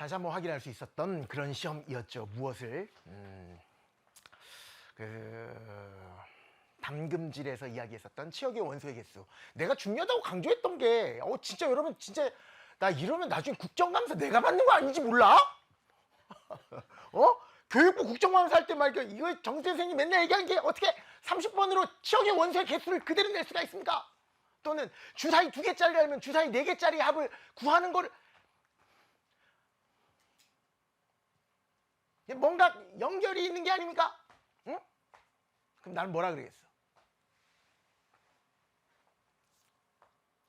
다시 한번 확인할 수 있었던 그런 시험이었죠. 무엇을? 담금질에서 이야기했었던 치역의 원소의 개수. 내가 중요하다고 강조했던 게, 진짜 여러분, 진짜, 나 이러면 나중에 국정감사 내가 받는 거 아닌지 몰라? 교육부 국정감사 할 때 말이야, 이거 정 선생님 맨날 얘기한 게 어떻게 30번으로 치역의 원소의 개수를 그대로 낼 수가 있습니까? 또는 주사위 2개짜리 알면 주사위 4개짜리 합을 구하는 거를, 뭔가 연결이 있는 게 아닙니까? 응? 그럼 나는 뭐라 그러겠어?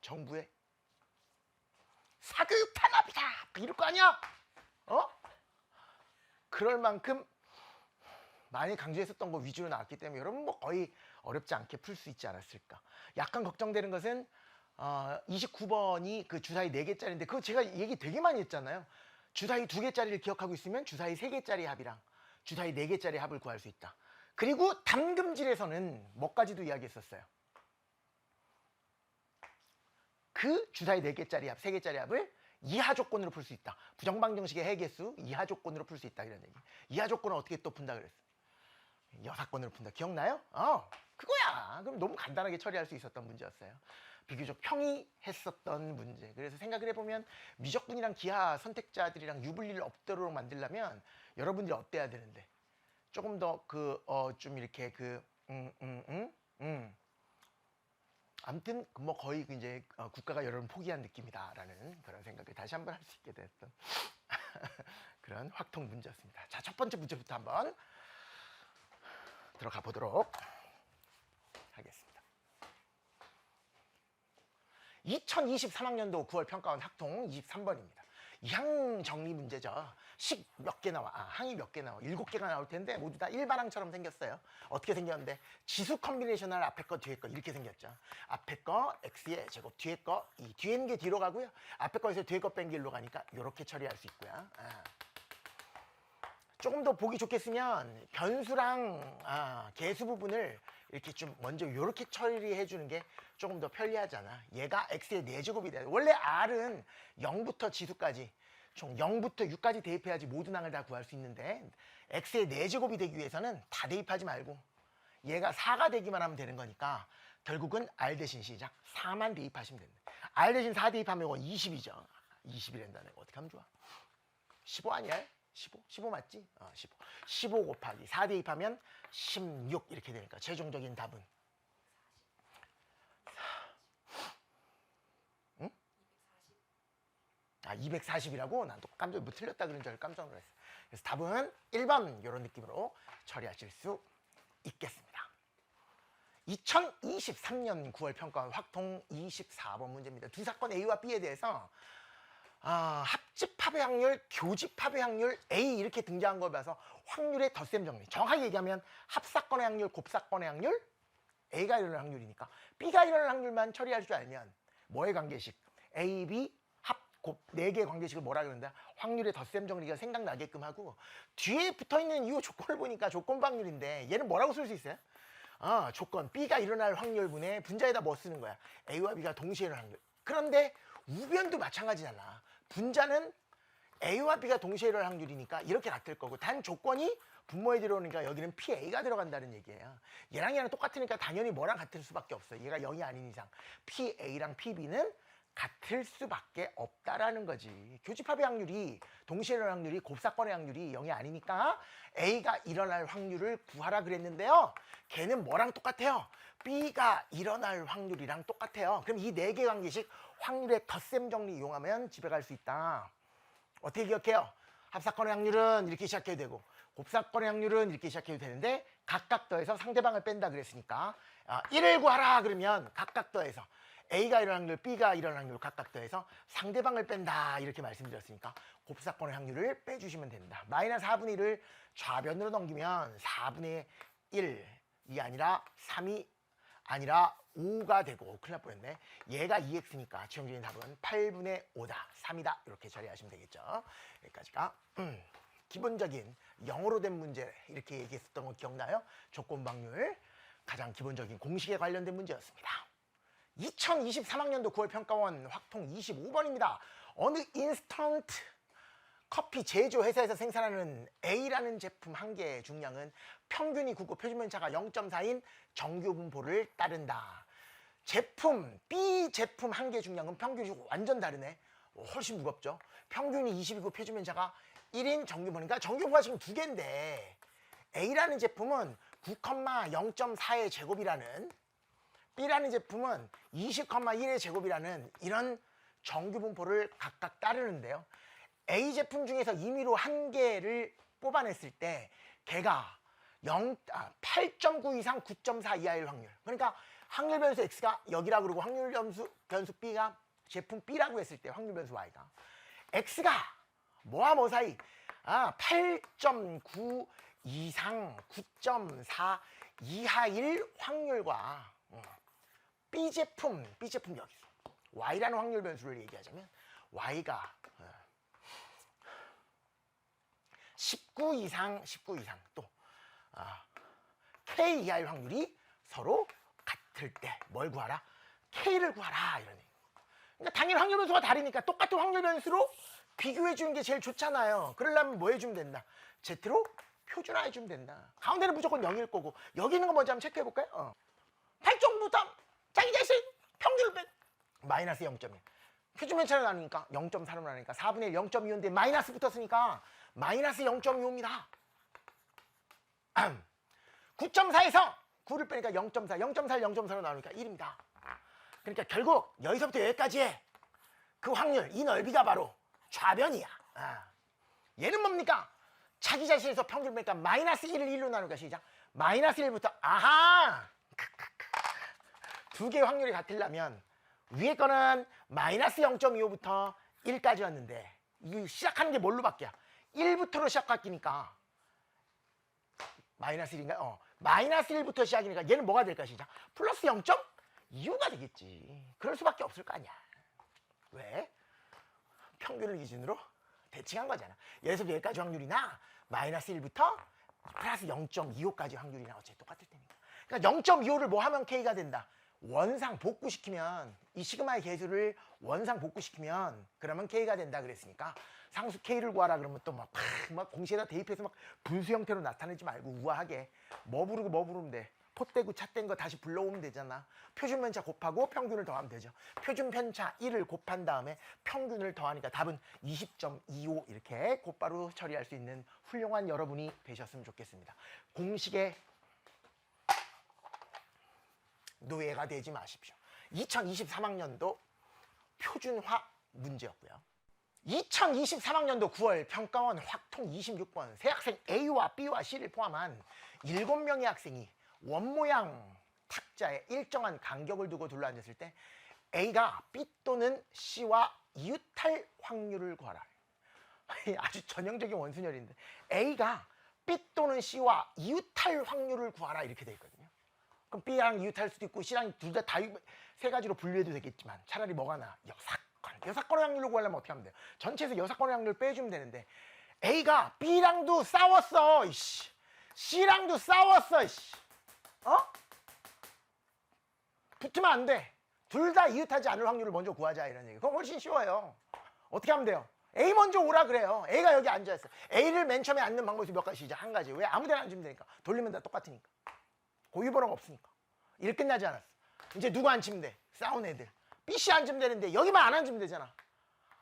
정부의 사교육 탄압이다! 이럴 거 아니야? 그럴 만큼 많이 강조했었던 거 위주로 나왔기 때문에 여러분 뭐 거의 어렵지 않게 풀 수 있지 않았을까. 약간 걱정되는 것은 29번이 그 주사위 4개짜리인데 그거 제가 얘기 되게 많이 했잖아요. 주사위 2개짜리를 기억하고 있으면 주사위 3개짜리 합이랑 주사위 4개짜리 합을 구할 수 있다. 그리고 담금질에서는 뭐까지도 이야기했었어요. 그 주사위 4개짜리 합, 3개짜리 합을 이하 조건으로 풀 수 있다. 부정방정식의 해개수 이하 조건으로 풀 수 있다. 이런 얘기. 이하 조건은 어떻게 또 푼다 그랬어? 여사건으로 푼다. 기억나요? 그거야. 그럼 너무 간단하게 처리할 수 있었던 문제였어요. 비교적 평이했었던 문제. 그래서 생각을 해보면 미적분이랑 기하 선택자들이랑 유불리를 없도록 만들려면 여러분들이 어때야 되는데 조금 더 좀 이렇게 아무튼 뭐 거의 이제 국가가 여러분 포기한 느낌이다라는 그런 생각을 다시 한번 할 수 있게 됐던 그런 확통 문제였습니다. 자, 첫 번째 문제부터 한번 들어가 보도록 하겠습니다. 2023학년도 9월 평가원 학통 23번입니다. 이항 정리 문제죠. 식 몇 개 나와? 항이 몇 개 나와? 7개가 나올 텐데 모두 다 일반항처럼 생겼어요. 어떻게 생겼는데 지수 컨비네이셔널 앞에 거 뒤에 거 이렇게 생겼죠. 앞에 거 x의 제곱, 뒤에 거 뒤에 있는 게 뒤로 가고요. 앞에 거에서 뒤에 거 뺀 게 일로 가니까 이렇게 처리할 수 있고요. 조금 더 보기 좋겠으면 변수랑 개수 부분을 이렇게 좀 먼저 이렇게 처리해 주는 게 조금 더 편리하잖아. 얘가 x의 4제곱이 돼. 원래 r은 0부터 지수까지 총 0부터 6까지 대입해야지 모든 항을 다 구할 수 있는데 x의 4제곱이 되기 위해서는 다 대입하지 말고 얘가 4가 되기만 하면 되는 거니까 결국은 r 대신 시작 4만 대입하시면 됩니다. r 대신 4 대입하면 이거 20이죠. 20이란다는 거 어떻게 하면 좋아? 15 아니야? 15 맞지? 15 곱하기 4 대입하면 16 이렇게 되니까 최종적인 답은 240이라고? 난 또 깜짝 뭐 틀렸다 그런 줄 알고 깜짝 놀랐어. 그래서 답은 1번 이런 느낌으로 처리하실 수 있겠습니다. 2023년 9월 평가원 확통 24번 문제입니다. 두 사건 A와 B에 대해서 합집 합의 확률, 교집 합의 확률 A 이렇게 등장한 걸 봐서 확률의 덧셈 정리. 정확하게 얘기하면 합사건의 확률, 곱사건의 확률 A가 일어날 확률이니까 B가 일어날 확률만 처리할 줄 알면 뭐의 관계식? A, B, 합, 곱 4개의 관계식을 뭐라 그러는데 확률의 덧셈 정리가 생각나게끔 하고 뒤에 붙어있는 이 조건을 보니까 조건 확률인데 얘는 뭐라고 쓸 수 있어요? 조건 B가 일어날 확률분의 분자에다 뭐 쓰는 거야? A와 B가 동시에 일어날 확률. 그런데 우변도 마찬가지잖아. 분자는 A와 B가 동시에 일어날 확률이니까 이렇게 같을 거고 단 조건이 분모에 들어오니까 여기는 PA가 들어간다는 얘기예요. 얘랑 똑같으니까 당연히 뭐랑 같을 수밖에 없어요. 얘가 0이 아닌 이상 PA랑 PB는 같을 수밖에 없다라는 거지. 교집합의 확률이 동시에 일어날 확률이 곱사건의 확률이 0이 아니니까 A가 일어날 확률을 구하라 그랬는데요. 걔는 뭐랑 똑같아요? B가 일어날 확률이랑 똑같아요. 그럼 이 4개 관계식 확률의 덧셈 정리 이용하면 집에 갈 수 있다. 어떻게 기억해요? 합사건의 확률은 이렇게 시작해도 되고 곱사건의 확률은 이렇게 시작해도 되는데 각각 더해서 상대방을 뺀다 그랬으니까 1을 구하라 그러면 각각 더해서 A가 일어날 확률, B가 일어날 확률 각각 더해서 상대방을 뺀다 이렇게 말씀드렸으니까 곱사건의 확률을 빼주시면 됩니다. 마이너스 4분의 1을 좌변으로 넘기면 4분의 1이 아니라 3이 아니라 5가 되고 큰일 날 뻔했네. 얘가 2x니까 최종적인 답은 8분의 5다 3이다 이렇게 처리하시면 되겠죠. 여기까지가 기본적인 영어로 된 문제 이렇게 얘기했었던 거 기억나요? 조건방률 가장 기본적인 공식에 관련된 문제였습니다. 2023학년도 9월 평가원 확통 25번입니다. 어느 인스턴트 커피 제조 회사에서 생산하는 A라는 제품 한 개의 중량은 평균이 9고 표준면차가 0.4인 정규 분포를 따른다. 제품 B 제품 한 개 중량은 평균이 완전 다르네. 훨씬 무겁죠. 평균이 20이고 표준면차가 1인 정규 분포니까 정규 분포가 지금 2개인데 A라는 제품은 9,0.4의 제곱이라는, B라는 제품은 20,1의 제곱이라는 이런 정규 분포를 각각 따르는데요. A 제품 중에서 임의로 한 개를 뽑아냈을 때 걔가 8.9 이상 9.4 이하일 확률. 그러니까 확률 변수 X가 여기라 그러고 확률 변수 B가 제품 B라고 했을 때 확률 변수 Y가 X가 뭐와 뭐 사이 8.9 이상 9.4 이하일 확률과 B 제품 여기 Y라는 확률 변수를 얘기하자면 Y가 19 이상 또 K 이하일 확률이 서로 같을 때 뭘 구하라? K를 구하라 이런 얘기. 그러니까 당연히 확률 변수가 다르니까 똑같은 확률 변수로 비교해 주는 게 제일 좋잖아요. 그러려면 뭐 해주면 된다? Z로 표준화해 주면 된다. 가운데는 무조건 0일 거고 여기 있는 거 먼저 한번 체크해 볼까요? 8.9부터 자기 자신 평균을 빼 마이너스 0.1. 표준면차로 나누니까 0.4로 나누니까 4분의 1 0.25인데 마이너스 붙었으니까 마이너스 0.25입니다. 9.4에서 9를 빼니까 0.4, 0.4를 0.4로 나누니까 1입니다. 그러니까 결국 여기서부터 여기까지의 그 확률, 이 넓이가 바로 좌변이야. 얘는 뭡니까? 자기 자신에서 평균 빼니까 마이너스 1을 1로 나누니까 시작. 마이너스 1부터 아하! 두 개의 확률이 같으려면 위에 거는 마이너스 0.25부터 1까지였는데 이 시작하는 게 뭘로 바뀌어? 1부터로 시작 바뀌니까 마이너스 1인가? 마이너스 1부터 시작이니까 얘는 뭐가 될까 시작? 플러스 0.25가 되겠지. 그럴 수밖에 없을 거 아니야. 왜? 평균을 기준으로 대칭한 거잖아. 여기서 여기까지 확률이나 마이너스 1부터 플러스 0.25까지 확률이나 어차피 똑같을 테니까. 그러니까 0.25를 뭐 하면 K가 된다? 원상 복구시키면 이 시그마의 계수를 원상 복구시키면 그러면 K가 된다 그랬으니까 상수 K를 구하라 그러면 또 막 공식에다 대입해서 막 분수 형태로 나타내지 말고 우아하게 뭐 부르면 돼. 포떼고 찻댄 거 다시 불러오면 되잖아. 표준편차 곱하고 평균을 더하면 되죠. 표준편차 1을 곱한 다음에 평균을 더하니까 답은 20.25 이렇게 곧바로 처리할 수 있는 훌륭한 여러분이 되셨으면 좋겠습니다. 공식에 노예가 되지 마십시오. 2023학년도 표준화 문제였고요. 2023학년도 9월 평가원 확통 26번 세 학생 A와 B와 C를 포함한 7명의 학생이 원모양 탁자에 일정한 간격을 두고 둘러앉았을 때 A가 B 또는 C와 이웃할 확률을 구하라. 아주 전형적인 원순열인데 A가 B 또는 C와 이웃할 확률을 구하라 이렇게 돼 있거든요. 그럼 B랑 이웃할 수도 있고 C랑 둘 다 세 가지로 분류해도 되겠지만 차라리 뭐가 나? 여사건의 확률을 구하려면 어떻게 하면 돼요? 전체에서 여사건의 확률을 빼주면 되는데 A가 B랑도 싸웠어. 이씨. C랑도 싸웠어. 이씨. 붙으면 안 돼. 둘 다 이웃하지 않을 확률을 먼저 구하자 이런 얘기. 그건 훨씬 쉬워요. 어떻게 하면 돼요? A 먼저 오라 그래요. A가 여기 앉아있어. A를 맨 처음에 앉는 방법이 몇 가지 시작. 한 가지. 왜? 아무 데나 앉으면 되니까. 돌리면 다 똑같으니까. 고유번호가 없으니까. 일 끝나지 않았어. 이제 누구 앉히면 돼? 싸운 애들. B, C 앉으면 되는데 여기만 안 앉으면 되잖아.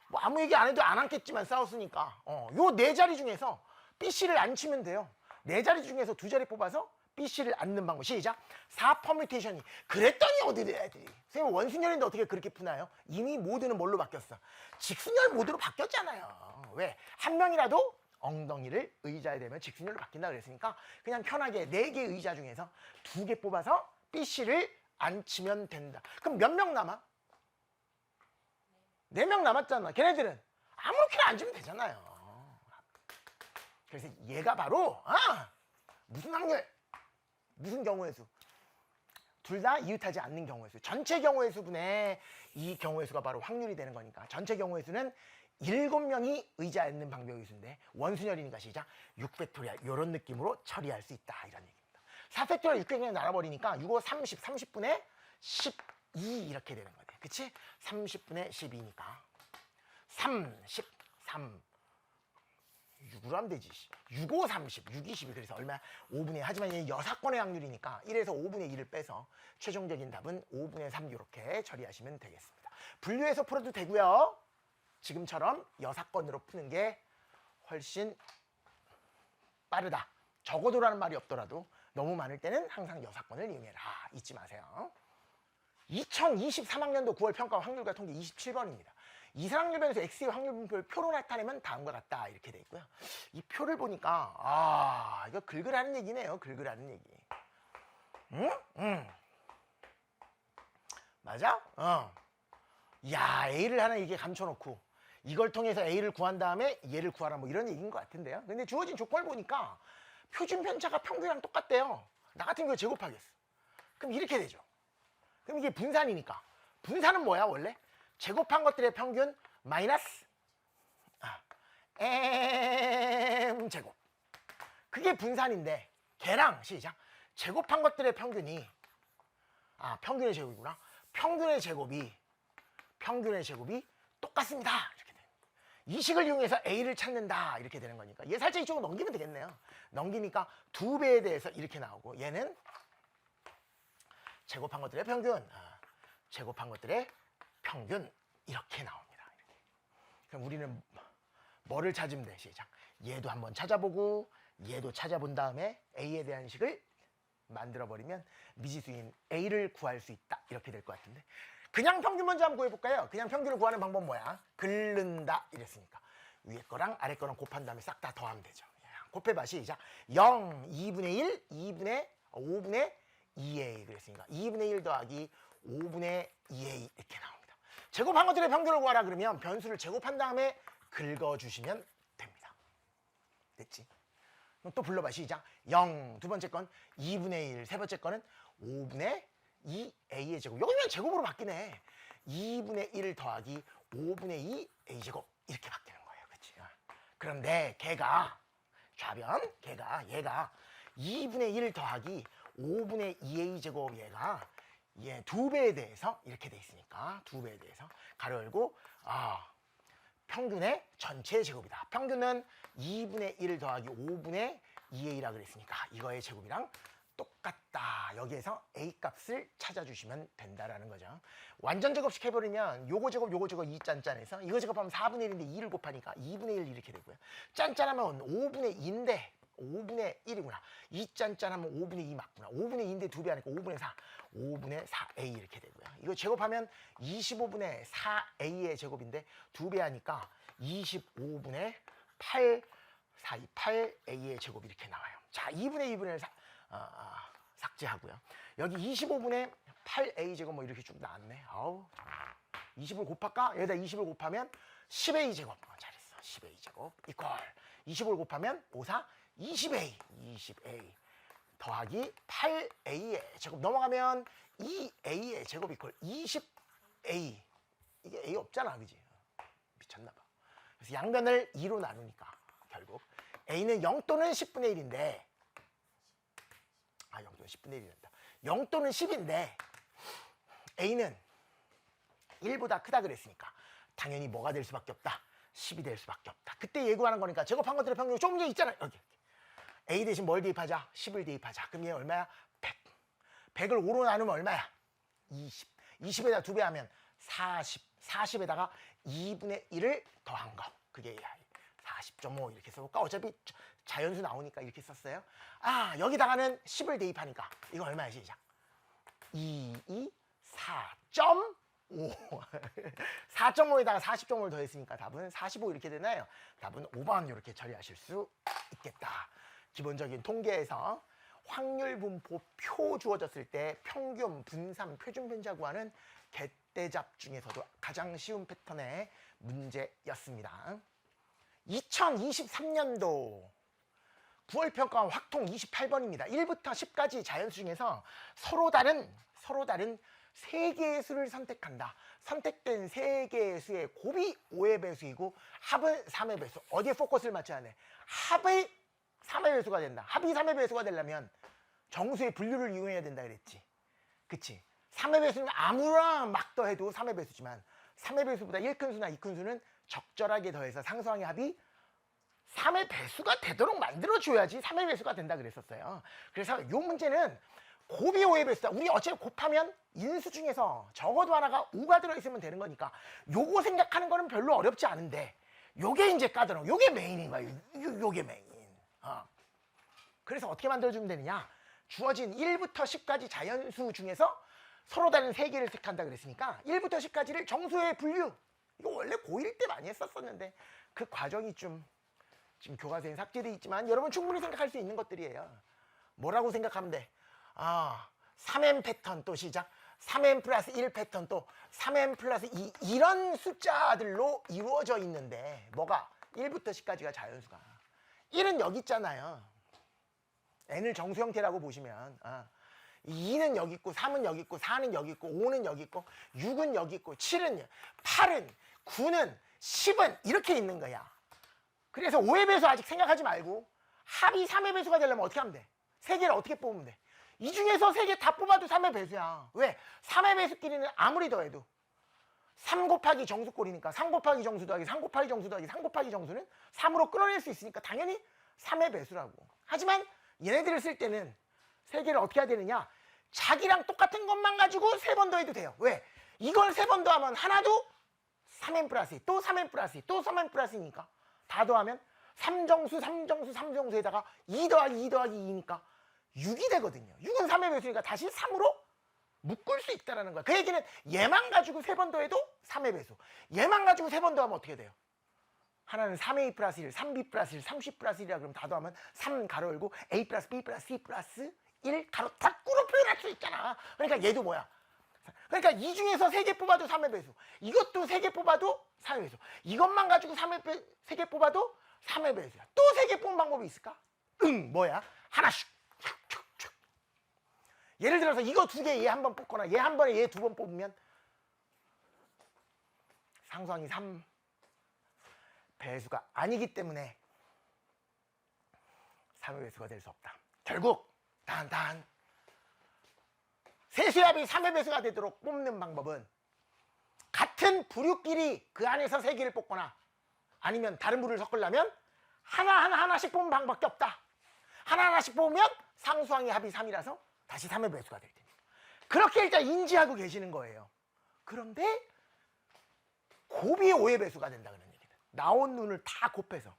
뭐 아무 얘기 안 해도 안 앉겠지만 싸웠으니까. 요 네 자리 중에서 B, C를 앉히면 돼요. 네 자리 중에서 두 자리 뽑아서 B, C를 앉는 방법. 시작. 4 퍼뮤테이션이. 그랬더니 어디래 애들이. 선생님 원순열인데 어떻게 그렇게 푸나요? 이미 모드는 뭘로 바뀌었어? 직순열 모드로 바뀌었잖아요. 왜? 한 명이라도 엉덩이를 의자에 대면 직순열로 바뀐다 그랬으니까 그냥 편하게 4개 의자 중에서 2개 뽑아서 B, C를 앉히면 된다. 그럼 몇 명 남아? 4명 남았잖아. 걔네들은 아무렇게나 앉으면 되잖아요. 그래서 얘가 바로 무슨 확률? 무슨 경우의 수? 둘 다 이웃하지 않는 경우의 수. 전체 경우의 수분의 이 경우의 수가 바로 확률이 되는 거니까 전체 경우의 수는 7명이 의자에 있는 방벽의 수인데 원순열이니까 시작. 6팩토리얼 이런 느낌으로 처리할 수 있다 이런 얘기입니다. 4팩토리얼 6팩토리얼 나눠버리니까 6, 5, 30, 30분의 12 이렇게 되는 거네. 그치? 30분의 12니까 33 6으로 하면 되지. 6, 5, 30, 6, 22. 그래서 얼마? 5분의 하지만 얘는 6건의 확률이니까 1에서 5분의 2를 빼서 최종적인 답은 5분의 3 이렇게 처리하시면 되겠습니다. 분류해서 풀어도 되고요. 지금처럼 6건으로 푸는 게 훨씬 빠르다. 적어도라는 말이 없더라도 너무 많을 때는 항상 6건을 이용해라. 잊지 마세요. 2023학년도 9월 평가 확률과 통계 27번입니다. 이상확률 변수 X의 확률 분포를 표로 나타내면 다음과 같다. 이렇게 돼 있고요. 이 표를 보니까 이거 긁으라는 얘기네요. 긁으라는 얘기. 응? 맞아? 야, A를 하나 이게 감춰놓고 이걸 통해서 A를 구한 다음에 얘를 구하라 뭐 이런 얘기인 것 같은데요. 근데 주어진 조건을 보니까 표준 편차가 평균이랑 똑같대요. 나 같은 경우에 제곱하겠어. 그럼 이렇게 되죠. 그럼 이게 분산이니까. 분산은 뭐야 원래? 제곱한 것들의 평균 마이너스 M 제곱. 그게 분산인데 걔랑 시작. 제곱한 것들의 평균이 평균의 제곱이구나. 평균의 제곱이 똑같습니다. 이렇게 돼. 이 식을 이용해서 A를 찾는다. 이렇게 되는 거니까 얘 살짝 이쪽으로 넘기면 되겠네요. 넘기니까 2배에 대해서 이렇게 나오고 얘는 제곱한 것들의 평균, 이렇게 나옵니다. 이렇게. 그럼 우리는 뭐를 찾으면 돼? 시작. 얘도 한번 찾아보고 얘도 찾아본 다음에 A에 대한 식을 만들어버리면 미지수인 A를 구할 수 있다. 이렇게 될 것 같은데 그냥 평균 먼저 한번 구해볼까요? 그냥 평균을 구하는 방법 뭐야? 긁는다 이랬으니까 위에 거랑 아래 거랑 곱한 다음에 싹 다 더하면 되죠. 곱해봐. 시작. 0, 2분의 1, 5분의 2a 그랬으니까 2분의 1 더하기 5분의 2a 이렇게 나옵니다. 제곱한 것들의 평균을 구하라 그러면 변수를 제곱한 다음에 긁어주시면 됩니다. 됐지? 그럼 또 불러봐. 시작. 0 두 번째 건 2분의 1 세 번째 거는 5분의 2a의 제곱. 여기면 제곱으로 바뀌네. 2분의 1 더하기 5분의 2 a제곱 이렇게 바뀌는 거예요. 그렇지? 그런데 걔가 얘가 2분의 1 더하기 5분의 2a 제곱 얘가 2배에 대해서 이렇게 돼 있으니까 2배에 대해서 가로 열고 평균의 전체의 제곱이다. 평균은 2분의 1 더하기 5분의 2a라 그랬으니까 이거의 제곱이랑 똑같다. 여기에서 a 값을 찾아주시면 된다라는 거죠. 완전 제곱식 해버리면 요거 제곱 2 짠짠해서 이거 제곱하면 4분의 1인데 2를 곱하니까 2분의 1 이렇게 되고요. 짠짠하면 5분의 2인데 5분의 1이구나. 2 짠짠하면 5분의 2 맞구나. 5분의 2인데 2배 하니까 5분의 4a 이렇게 되고요. 이거 제곱하면 25분의 4a의 제곱인데 2배 하니까 25분의 8a의 제곱 이렇게 나와요. 자, 2분의 2분의 삭제하고요. 여기 25분의 8a 제곱 뭐 이렇게 쭉 나왔네. 20을 곱할까? 여기다 20을 곱하면 10a 제곱. 잘했어. 10a 제곱 이퀄 25를 곱하면 5, 4, 20a 더하기 8a의 제곱 넘어가면 2a의 제곱 이퀄 20a. 이게 a 없잖아. 그지? 미쳤나봐. 그래서 양변을 2로 나누니까 결국 a는 0 또는 10분의 1인데 0 또는 10분의 1이란다. 0 또는 10인데 a는 1보다 크다 그랬으니까 당연히 뭐가 될 수밖에 없다. 10이 될 수밖에 없다. 그때 예고하는 거니까 제곱한 것들의 평균 조금 전에 있잖아요. 여기 a 대신 뭘 대입하자? 10을 대입하자. 그럼 얘 얼마야? 100. 100을 5로 나누면 얼마야? 20. 20에다 2배 하면 40. 40에다가 2분의 1을 더한 거. 그게 40.5 이렇게 써볼까? 어차피 자연수 나오니까 이렇게 썼어요. 여기다가는 10을 대입하니까 이거 얼마야? 시작. 4.5 4.5에다가 40.5를 더했으니까 답은 45 이렇게 되나요? 답은 5번 이렇게 처리하실 수 있겠다. 기본적인 통계에서 확률 분포 표 주어졌을 때 평균, 분산, 표준 편차 구하는 개떼잡 중에서도 가장 쉬운 패턴의 문제였습니다. 2023년도 9월 평가 확통 28번입니다. 1부터 10까지 자연수 중에서 서로 다른 3개의 수를 선택한다. 선택된 3개의 수의 곱이 5의 배수이고 합은 3의 배수. 어디에 포커스를 맞춰야 돼? 합의 3의 배수가 된다. 합이 3의 배수가 되려면 정수의 분류를 이용해야 된다 그랬지. 그치? 3의 배수는 아무나 막 더해도 3의 배수지만 3의 배수보다 1큰 수나 2큰 수는 적절하게 더해서 상수항의 합이 3의 배수가 되도록 만들어줘야지 3의 배수가 된다 그랬었어요. 그래서 이 문제는 곱이 5의 배수다. 우리 어차피 곱하면 인수 중에서 적어도 하나가 5가 들어있으면 되는 거니까 요거 생각하는 거는 별로 어렵지 않은데 요게 이제 까다로워. 요게 메인인 거예요. 요게 메인. 그래서 어떻게 만들어주면 되느냐. 주어진 1부터 10까지 자연수 중에서 서로 다른 3개를 택한다 그랬으니까 1부터 10까지를 정수의 분류. 이거 원래 고1 때 많이 했었었는데 그 과정이 좀 지금 교과서에 삭제돼 있지만 여러분 충분히 생각할 수 있는 것들이에요. 뭐라고 생각하면 돼? 3n 패턴 또 시작. 3n 플러스 1 패턴 또 3n 플러스 2 이런 숫자들로 이루어져 있는데 뭐가? 1부터 10까지가 자연수가 1은 여기 있잖아요. n을 정수 형태라고 보시면 2는 여기 있고 3은 여기 있고 4는 여기 있고 5는 여기 있고 6은 여기 있고 7은 8은 9는 10은 이렇게 있는 거야. 그래서 5의 배수 아직 생각하지 말고 합이 3의 배수가 되려면 어떻게 하면 돼? 3개를 어떻게 뽑으면 돼? 이 중에서 3개 다 뽑아도 3의 배수야. 왜? 3의 배수끼리는 아무리 더해도 3 곱하기 정수꼴이니까 3 곱하기 정수 더하기 3 곱하기 정수 더하기 3 곱하기 정수는 3으로 끌어낼 수 있으니까 당연히 3의 배수라고. 하지만 얘네들을 쓸 때는 3개를 어떻게 해야 되느냐? 자기랑 똑같은 것만 가지고 3번 더해도 돼요. 왜? 이걸 3번 더하면 하나도 3n 플러스 2, 또 3n 플러스 2, 또 3n 플러스 2니까 다 더하면 3정수, 3정수, 3정수에다가 2 더하기 2 더하기 2니까 6이 되거든요. 6은 3의 배수니까 다시 3으로 묶을 수 있다는 거야. 그 얘기는 얘만 가지고 3번 더해도 3의 배수. 얘만 가지고 3번 더하면 어떻게 돼요? 하나는 3a 플러스 1, 3b 플러스 1, 30 플러스 1이라 그러면 다 더하면 3 가로 열고 a 플러스 b 플러스 c 플러스 1 가로 닫고로 표현할 수 있잖아. 그러니까 얘도 뭐야? 그러니까 이 중에서 3개 뽑아도 3의 배수. 이것도 3개 뽑아도 3의 배수. 이것만 가지고 3개 뽑아도 3의 배수야. 또 3개 뽑는 방법이 있을까? 뭐야? 하나씩. 예를 들어서 이거 2개 얘 한 번 뽑거나 얘 한 번에 얘 2번 뽑으면 상수항이 3 배수가 아니기 때문에 3의 배수가 될 수 없다. 결국 단 세수합이 3의 배수가 되도록 뽑는 방법은 같은 부류끼리 그 안에서 3개를 뽑거나 아니면 다른 부류를 섞으려면 하나씩 뽑는 방법밖에 없다. 하나씩 뽑으면 상수항의 합이 3이라서 다시 3의 배수가 될 테니까. 그렇게 일단 인지하고 계시는 거예요. 그런데 곱이 5의 배수가 된다 그런 얘기다. 나온 눈을 다 곱해서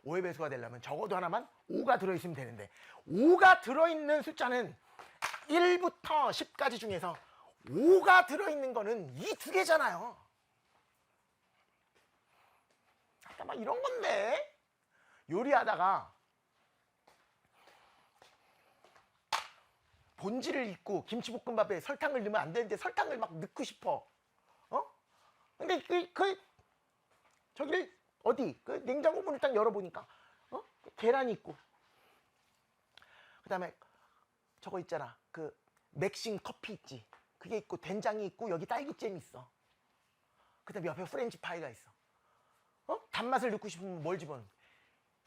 5의 배수가 되려면 적어도 하나만 5가 들어있으면 되는데 5가 들어있는 숫자는 1부터 10까지 중에서 5가 들어있는 거는 이 2개잖아요. 아까 막 이런 건데 요리하다가 본질을 잊고 김치볶음밥에 설탕을 넣으면 안 되는데 설탕을 막 넣고 싶어. 근데 저기를 어디 그 냉장고 문을 딱 열어보니까 계란이 있고 그 다음에 저거 있잖아 그 맥심 커피 있지 그게 있고 된장이 있고 여기 딸기잼이 있어. 그 다음에 옆에 프렌치 파이가 있어. 단맛을 넣고 싶으면 뭘 집어넣는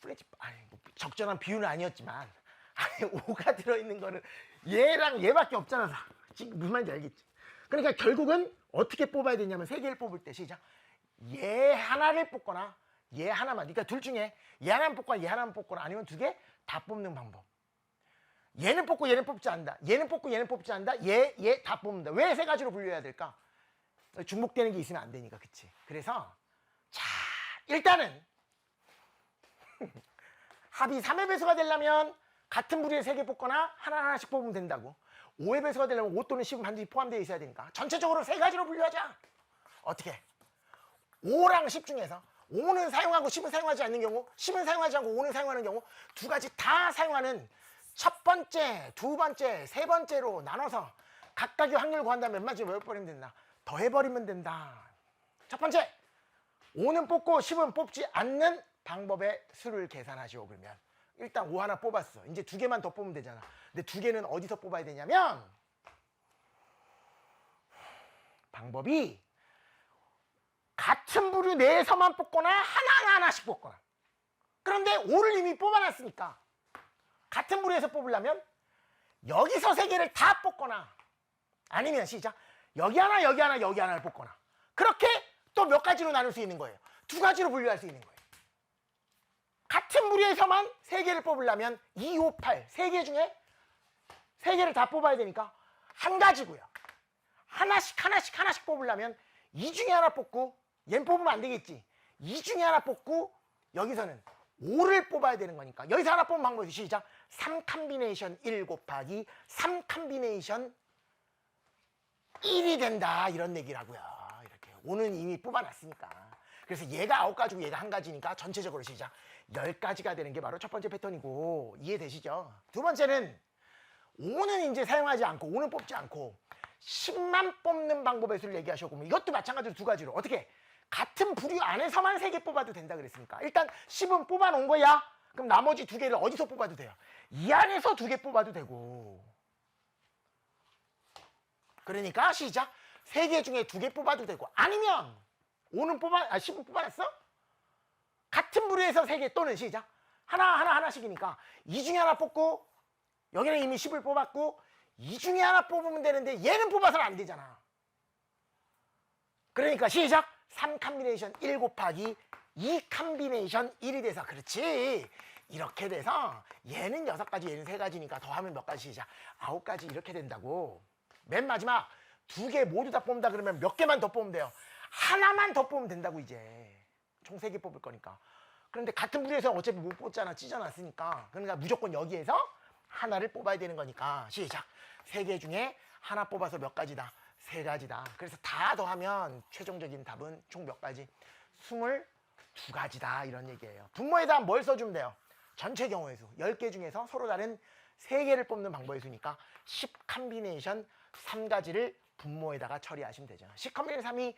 프렌치 아니 뭐 적절한 비유는 아니었지만 아니 5가 들어있는 거는 얘랑 얘밖에 없잖아. 지금 무슨 말인지 알겠지? 그러니까 결국은 어떻게 뽑아야 되냐면 3개를 뽑을 때 시작. 얘 하나를 뽑거나 얘 하나만. 그러니까 둘 중에 얘 하나만 뽑거나 얘 하나만 뽑거나 아니면 2개 다 뽑는 방법. 얘는 뽑고 얘는 뽑지 않는다. 얘는 뽑고 얘는 뽑지 않는다. 얘 다 뽑는다. 왜 3가지로 분류해야 될까? 중복되는 게 있으면 안 되니까. 그치? 그래서 자 일단은 합이 3의 배수가 되려면 같은 부류에 3개 뽑거나 하나씩 뽑으면 된다고. 5의 배수가 되려면 5 또는 10은 반드시 포함되어 있어야 되니까 전체적으로 3가지로 분류하자. 어떻게? 5랑 10 중에서 5는 사용하고 10은 사용하지 않는 경우, 10은 사용하지 않고 5는 사용하는 경우 2가지 다 사용하는 첫 번째, 두 번째, 세 번째로 나눠서 각각의 확률 구한다면 몇 마디 몇 버리면 된다. 더해버리면 된다. 첫 번째, 5는 뽑고 10은 뽑지 않는 방법의 수를 계산하시오. 그러면 일단 5 하나 뽑았어. 이제 2개만 더 뽑으면 되잖아. 근데 2개는 어디서 뽑아야 되냐면 방법이 같은 부류 내에서만 뽑거나 하나씩 뽑거나. 그런데 5를 이미 뽑아놨으니까 같은 부류에서 뽑으려면 여기서 3개를 다 뽑거나 아니면 시작 여기 하나 여기 하나 여기 하나를 뽑거나 그렇게 또 몇 가지로 나눌 수 있는 거예요. 2가지로 분류할 수 있는 거예요. 같은 무리에서만 3개를 뽑으려면 2, 5, 8 3개 중에 3개를 다 뽑아야 되니까 한 가지고요. 하나씩 뽑으려면 이 중에 하나 뽑고 얘는 뽑으면 안 되겠지. 이 중에 하나 뽑고 여기서는 5를 뽑아야 되는 거니까 여기서 하나 뽑은 방법이 시작. 3컴비네이션 1 곱하기 3컴비네이션 1이 된다 이런 얘기라고요. 이렇게 5는 이미 뽑아놨으니까. 그래서 얘가 9가지고 얘가 1가지니까 전체적으로 시작 10가지가 되는 게 바로 첫 번째 패턴이고 이해되시죠? 두 번째는 5는 이제 사용하지 않고 5는 뽑지 않고 10만 뽑는 방법의 수를 얘기하셨고 이것도 마찬가지로 2가지로 어떻게 같은 부류 안에서만 3개 뽑아도 된다 그랬으니까 일단 10은 뽑아놓은 거야. 그럼 나머지 2개를 어디서 뽑아도 돼요? 이 안에서 2개 뽑아도 되고 그러니까 시작 3개 중에 2개 뽑아도 되고 아니면 10은 뽑아놨어? 같은 부류에서 3개 또는 시작 하나씩이니까 이 중에 하나 뽑고 여기는 이미 10을 뽑았고 이 중에 하나 뽑으면 되는데 얘는 뽑아서는 안 되잖아. 그러니까 시작 3컴비네이션 1 곱하기 2컴비네이션 1이 돼서 그렇지 이렇게 돼서 얘는 6가지 얘는 3가지니까 더하면 몇 가지 시작 9가지 이렇게 된다고. 맨 마지막 2개 모두 다 뽑는다 그러면 몇 개만 더 뽑으면 돼요? 하나만 더 뽑으면 된다고. 이제 총 3개 뽑을 거니까. 그런데 같은 부류에서 어차피 못 뽑잖아. 찢어놨으니까. 그러니까 무조건 여기에서 하나를 뽑아야 되는 거니까 시작 3개 중에 하나 뽑아서 몇 가지다? 3가지다. 그래서 다 더하면 최종적인 답은 총 몇 가지? 22가지다 이런 얘기예요. 분모에다 뭘 써주면 돼요? 전체 경우의 수 10개 중에서 서로 다른 3개를 뽑는 방법의 수니까 10컴비네이션 3가지를 분모에다가 처리하시면 되죠. 10컴비네이션 3이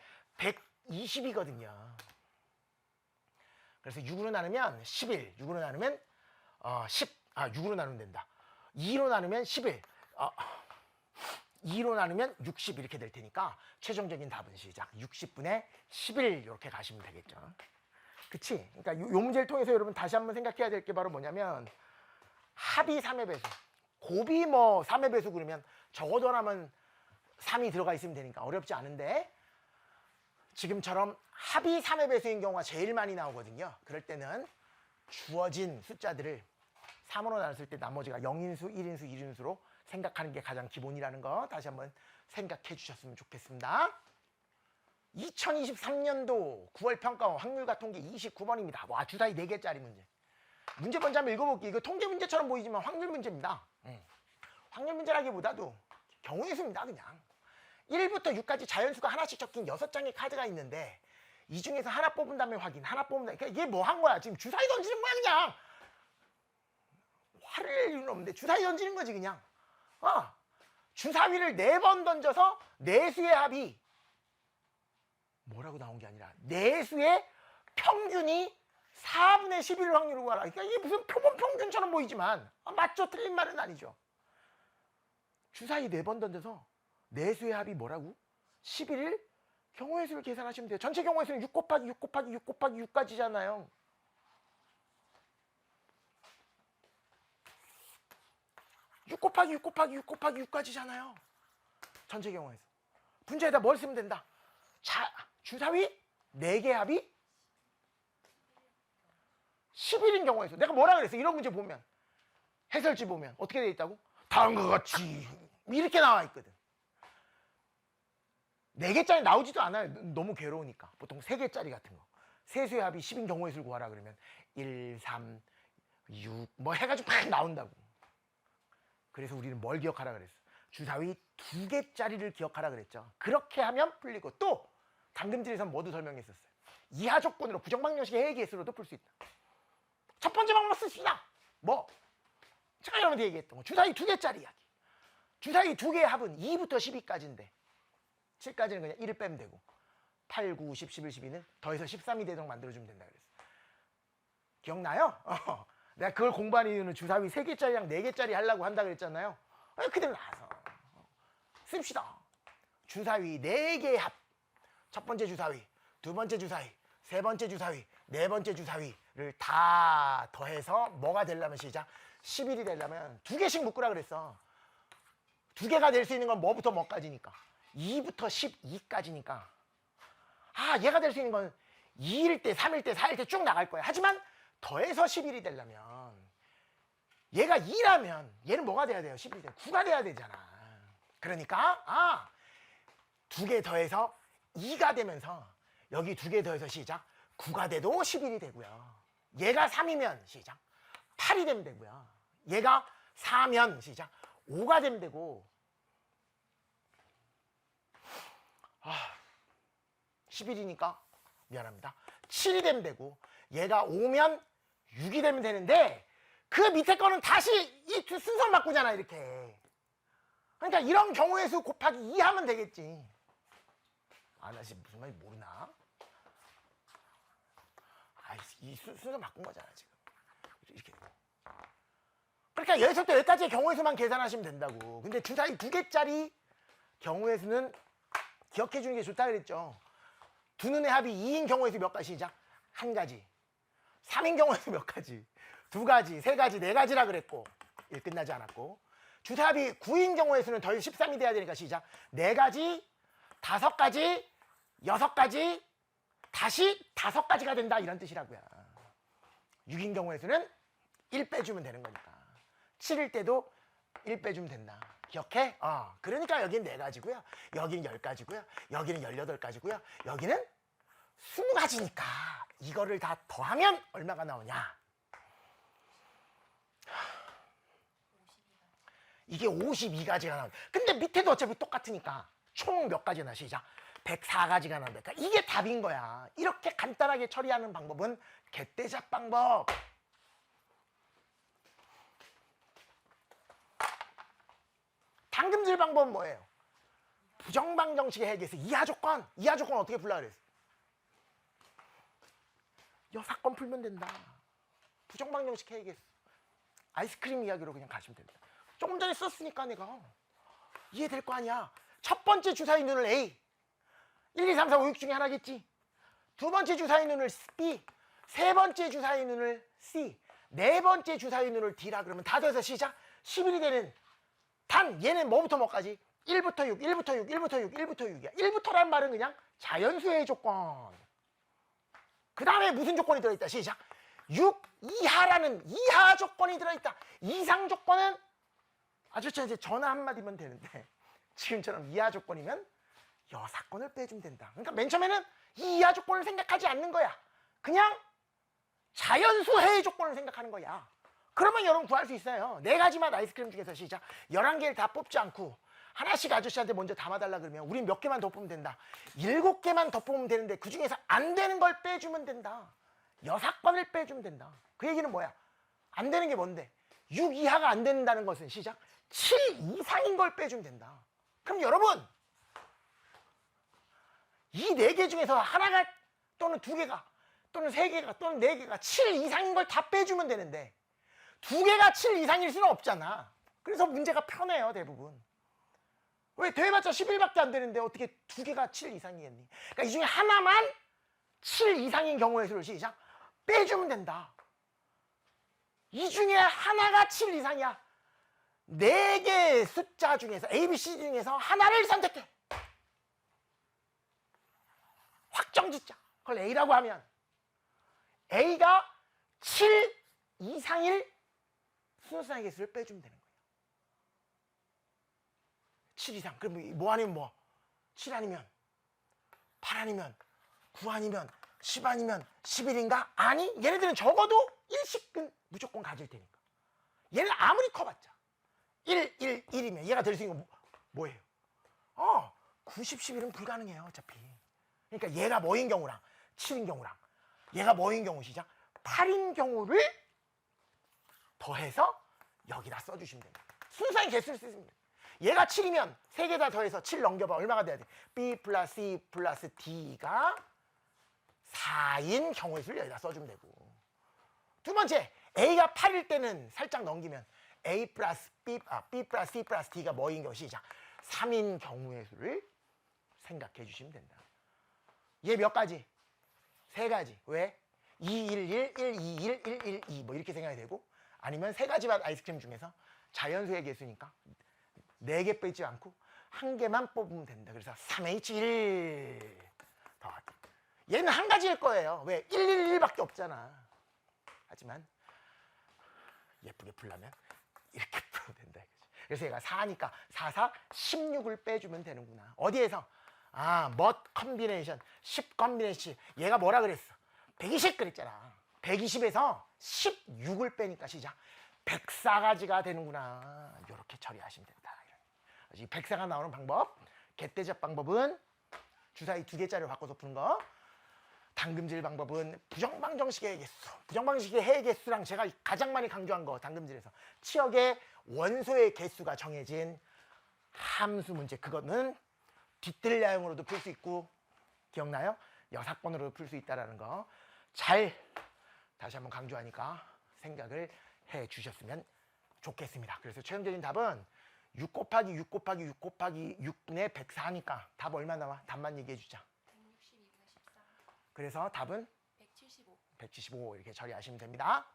120이거든요. 그래서 6으로 나누면 11, 6으로 나누면 6으로 나누면 된다. 2로 나누면 11, 2로 나누면 60 이렇게 될 테니까 최종적인 답은 시작 60분의 11 이렇게 가시면 되겠죠. 그치? 그러니까 요 문제를 통해서 여러분 다시 한번 생각해야 될 게 바로 뭐냐면 합이 3의 배수, 곱이 뭐 3의 배수 그러면 적어도 하나면 3이 들어가 있으면 되니까 어렵지 않은데 지금처럼 합이 3의 배수인 경우가 제일 많이 나오거든요. 그럴 때는 주어진 숫자들을 3으로 나눴을 때 나머지가 0인수, 1인수, 1인수로 생각하는 게 가장 기본이라는 거 다시 한번 생각해 주셨으면 좋겠습니다. 2023년도 9월 평가원 확률과 통계 29번입니다. 와, 주사위 4개짜리 문제. 문제 먼저 한번 읽어볼게요. 이거 통계 문제처럼 보이지만 확률 문제입니다. 확률 문제라기보다도 경우의 수입니다. 그냥 1부터 6까지 자연수가 하나씩 적힌 6장의 카드가 있는데 이 중에서 하나 뽑은 다음에 확인, 하나 뽑은 다음에 그러니까 이게 뭐 한 거야? 지금 주사위 던지는 거야 그냥. 화를 낼 이유는 없는데 주사위 던지는 거지 그냥. 주사위를 4번 던져서 내수의 합이 뭐라고 나온 게 아니라 내수의 평균이 4분의 11을 확률로 구하라. 그러니까 이게 무슨 표본 평균처럼 보이지만 맞죠? 틀린 말은 아니죠. 주사위 4번 던져서 내수의 합이 뭐라고? 11일 경우의 수를 계산하시면 돼요. 전체 경우의 수는 6 곱하기 6 곱하기 6 곱하기 6까지잖아요. 6 곱하기 6 곱하기 6 곱하기 6까지잖아요. 전체 경우에서. 분자에다 뭘 쓰면 된다? 주사위 4개 합이 11인 경우에서. 내가 뭐라 그랬어? 이런 문제 보면 해설지 보면 어떻게 돼 있다고? 다음과 같이 이렇게 나와 있거든. 4개짜리 나오지도 않아요. 너무 괴로우니까. 보통 3개짜리 같은 거. 세수의 합이 10인 경우의 수를 구하라 그러면 1, 3, 6 뭐 해가지고 막 나온다고. 그래서 우리는 뭘 기억하라 그랬어? 주사위 2개짜리를 기억하라 그랬죠. 그렇게 하면 풀리고 또 당금질에서 뭐도 설명했었어요. 이하 조건으로 부정방정식의 해계수로도 풀 수 있다. 첫 번째 방법 씁시다. 뭐? 제가 여러분한테 얘기했던 거. 주사위 2개짜리 이야기. 주사위 2개의 합은 2부터 12까지인데 7까지는 그냥 1을 빼면 되고 8, 9, 10, 11, 12는 더해서 13이 되도록 만들어주면 된다 그랬어. 기억나요? 내가 그걸 공부한 이유는 주사위 3개짜리랑 4개짜리 하려고 한다 그랬잖아요. 그대로 나와서 씁시다. 주사위 4개의 합. 첫 번째 주사위, 두 번째 주사위, 세 번째 주사위, 네 번째 주사위를 다 더해서 뭐가 되려면 시작 11이 되려면 2개씩 묶으라 그랬어. 2개가 될 수 있는 건 뭐부터 뭐까지니까 2부터 12까지니까 얘가 될 수 있는 건 2일 때, 3일 때, 4일 때 쭉 나갈 거야. 하지만 더해서 11이 되려면 얘가 2라면 얘는 뭐가 돼야 돼요? 11이 돼요. 9가 돼야 되잖아. 그러니까 두 개 더해서 2가 되면서 여기 두 개 더해서 시작 9가 돼도 11이 되고요. 얘가 3이면 시작 8이 되면 되고요. 얘가 4면 시작 5가 되면 되고 11이니까 미안합니다. 7이 되면 되고 얘가 5면 6이 되면 되는데 그 밑에 거는 다시 이 두 순서 바꾸잖아 이렇게. 그러니까 이런 경우의 수 곱하기 2 하면 되겠지. 나 지금 무슨 말인지 모르나? 이 순서 바꾼 거잖아 지금. 이렇게. 그러니까 여기서부터 여기까지의 경우의 수만 계산하시면 된다고. 근데 주사위 2개짜리 경우의 수는 기억해 주는 게 좋다 그랬죠. 두 눈의 합이 2인 경우의 수 몇 가지 시작? 한 가지. 3인 경우의 수 몇 가지? 두 가지, 세 가지, 네 가지라 그랬고 1 끝나지 않았고 주사합이 9인 경우의 수는 더해서 13이 돼야 되니까 시작 네 가지, 5가지, 6가지, 다시 5가지가 된다 이런 뜻이라고요. 6인 경우의 수는 1 빼주면 되는 거니까 7일 때도 1 빼주면 된다. 기억해? 그러니까 여기는 4가지고요. 여기는 10가지고요. 여기는 18가지고요. 여기는 20가지니까 이거를 다 더하면 얼마가 나오냐? 이게 52가지가 나옵니다. 근데 밑에도 어차피 똑같으니까 총 몇 가지나 시작? 104가지가 나옵니다. 이게 답인 거야. 이렇게 간단하게 처리하는 방법은 개떼잡 방법. 당금질 방법은 뭐예요? 부정방정식의 해계에서 이하조건. 이하조건 어떻게 풀라 그랬어? 여사건 풀면 된다. 부정방정식 해계에서 아이스크림 이야기로 그냥 가시면 됩니다. 조금 전에 썼으니까 내가 이해될 거 아니야. 첫 번째 주사위 눈을 A 1, 2, 3, 4, 5, 6 중에 하나겠지. 두 번째 주사위 눈을 B 세 번째 주사위 눈을 C 네 번째 주사위 눈을 D라 그러면 다 더해서 시작 11이 되는 단 얘는 뭐부터 뭐까지? 1부터 6, 1부터 6, 1부터 6, 1부터 6이야. 1부터란 말은 그냥 자연수의 조건. 그 다음에 무슨 조건이 들어있다? 시작 6 이하라는 이하 조건이 들어있다. 이상 조건은 아저씨 이제 전화 한마디면 되는데 지금처럼 이하 조건이면 여사건을 빼주면 된다. 그러니까 맨 처음에는 이 이하 조건을 생각하지 않는 거야. 그냥 자연수 해의 조건을 생각하는 거야. 그러면 여러분 구할 수 있어요. 4가지만 아이스크림 중에서 시작 11개를 다 뽑지 않고 하나씩 아저씨한테 먼저 담아달라 그러면 우린 몇 개만 더 뽑으면 된다. 7개만 더 뽑으면 되는데 그 중에서 안 되는 걸 빼주면 된다. 여사건을 빼주면 된다. 그 얘기는 뭐야? 안 되는 게 뭔데? 6 이하가 안 된다는 것은 시작 7 이상인 걸 빼주면 된다. 그럼 여러분 이 4개 중에서 하나가 또는 2개가 또는 3개가 또는 4개가 7 이상인 걸 다 빼주면 되는데 2개가 7 이상일 수는 없잖아. 그래서 문제가 편해요 대부분. 왜 대해봤자 11밖에 안 되는데 어떻게 2개가 7 이상이겠니? 그러니까 이 중에 하나만 7 이상인 경우의 수를 시작 빼주면 된다. 이 중에 하나가 7 이상이야. 4개의 숫자 중에서 A, B, C 중에서 하나를 선택해. 확정 짓자. 그걸 A라고 하면 A가 7 이상일 순수상의 개수를 빼주면 되는 거예요. 7 이상. 그럼 뭐 아니면 뭐? 7 아니면 8 아니면 9 아니면 10 아니면 11인가? 아니 얘네들은 적어도 1씩은 무조건 가질 테니까. 얘는 아무리 커봤자 1, 1, 1이면 얘가 될 수 있는 건 뭐예요? 90, 11은 불가능해요 어차피. 그러니까 얘가 뭐인 경우랑 7인 경우랑 얘가 뭐인 경우 시작 8인 경우를 더해서 여기다 써주시면 됩니다. 순수한 개수를 쓰시면 돼요. 얘가 7이면 3개 다 더해서 7 넘겨봐. 얼마가 돼야 돼? B 플러스 C 플러스 D가 4인 경우의 수를 여기다 써주면 되고. 두 번째, A가 8일 때는 살짝 넘기면 A 플러스 B 플러스 C 플러스 D가 뭐인 경우 시작 3인 경우의 수를 생각해 주시면 된다. 얘 몇 가지? 3가지. 왜? 2, 1, 1, 1, 2, 1, 1, 1, 2 뭐 이렇게 생각이 되고 아니면 3가지 아이스크림 중에서 자연수의 개수니까 4개 빼지 않고 1개만 뽑으면 된다. 그래서 3H1 더하기. 얘는 한 가지일 거예요. 왜? 1, 1, 1밖에 없잖아. 하지만 예쁘게 풀려면 이렇게 풀어도 된다 이거지. 그래서 얘가 4니까 4, 4, 16을 빼주면 되는구나. 어디에서? 멋 컨비네이션, 10 컨비네이션. 얘가 뭐라 그랬어? 120 그랬잖아. 120에서 16을 빼니까 시작. 104가지가 되는구나. 이렇게 처리하시면 된다. 이 104가 나오는 방법, 갯대접 방법은 주사위 2개짜리로 바꿔서 푸는 거. 당금질 방법은 부정방정식의 해개수. 부정방정식의 해개수랑 제가 가장 많이 강조한 거, 당금질에서 치역의 원소의 개수가 정해진 함수 문제. 그거는 뒷뜰야형으로도 풀 수 있고, 기억나요? 여사건으로도 풀 수 있다는 거 잘 다시 한번 강조하니까 생각을 해 주셨으면 좋겠습니다. 그래서 최종적인 답은 6 곱하기 6 곱하기 6 곱하기 6분의 104니까 답 얼마 나와? 답만 얘기해 주자. 162분의 14. 그래서 답은 175. 175 이렇게 처리하시면 됩니다.